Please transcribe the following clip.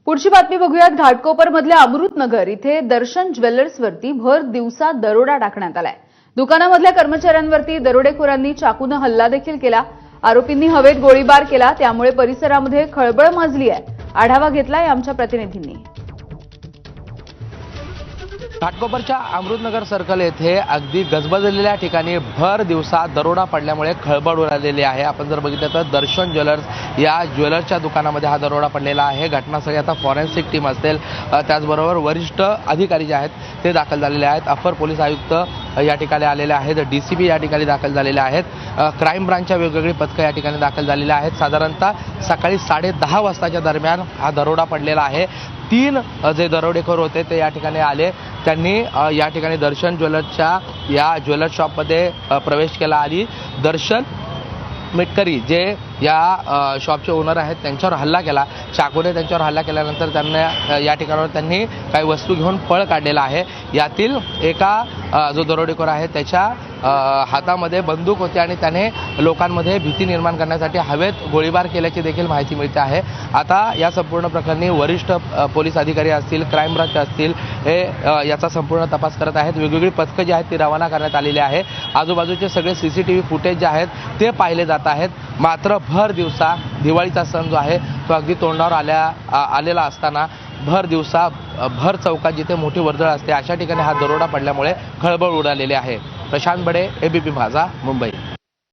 पुढची बातमी बघूयात। घाटकोपरमधल्या अमृतनगर इथे दर्शन ज्वेलर्सवरती भर दिवसा दरोडा टाकण्यात आलाय। दुकानामधल्या कर्मचाऱ्यांवरती दरोडेखोरांनी चाकूने हल्ला देखील केला। आरोपींनी हवेत गोळीबार केला, त्यामुळे परिसरामध्ये खळबळ माजली आहे। आढावा घेतलाय आमच्या प्रतिनिधींनी। घाटकोपरच्या अमृतनगर सर्कल येथे अगदी गजबजलेल्या ठिकाणी भर दिवसा दरोडा पडल्यामुळे खळबळ उडालेली आहे। आपण जर बघितलं तर दर्शन ज्वेलर्स या ज्वेलर्सच्या दुकानामध्ये हा दरोडा पडलेला आहे। घटनास्थळी आता फॉरेन्सिक टीम असेल, त्याचबरोबर वरिष्ठ अधिकारी जे आहेत ते दाखल झालेले आहेत। अपर पोलीस आयुक्त या ठिकाणी आलेले आहेत, डीसीपी या ठिकाणी दाखल झालेले आहेत, क्राईम ब्रांचच्या वेगवेगळी पथकं या ठिकाणी दाखल झालेली आहेत। साधारणतः सकाळी 10:30 वाजताच्या दरम्यान हा दरोडा पडलेला आहे। 3 जे दरोडेखोर होते ते या ठिकाणी आले। त्यांनी या ठिकाणी दर्शन ज्वेलर्सच्या या ज्वेलर्स शॉपमध्ये प्रवेश केला आणि दर्शन मेटकरी जे या शॉपचे ओनर आहेत त्यांच्यावर हल्ला केला। चाकूने त्यांच्यावर हल्ला केल्यानंतर त्यांना या ठिकाणावर त्यांनी काही वस्तू घेऊन पळ काढलेला आहे। यातील एका जो दरोडेखोर आहे त्याच्या हातामध्ये बंदूक होती आणि त्याने लोकांमध्ये भीती निर्माण करण्यासाठी हवेत गोळीबार केल्याची देखील माहिती मिळते आहे। आता या संपूर्ण प्रकरणी वरिष्ठ पोलीस अधिकारी असतील, क्राईम ब्रांच असतील, हे याचा संपूर्ण तपास करत आहेत। वेगवेगळी पथकं जी आहेत ती रवाना करण्यात आलेली आहे। आजूबाजूचे सगळे सीसीटीव्ही फुटेज जे आहेत ते पाहिले जात आहेत। मात्र भर दिवसा दिवाळीचा सण जो आहे तो अगदी तोंडावर आलेला असताना भर दिवसा भर चौकात जिथे मोठी वर्दळ असते अशा ठिकाणी हा दरोडा पडल्यामुळे खळबळ उडालेली आहे। प्रशांत बडे, एबीपी माझा, मुंबई।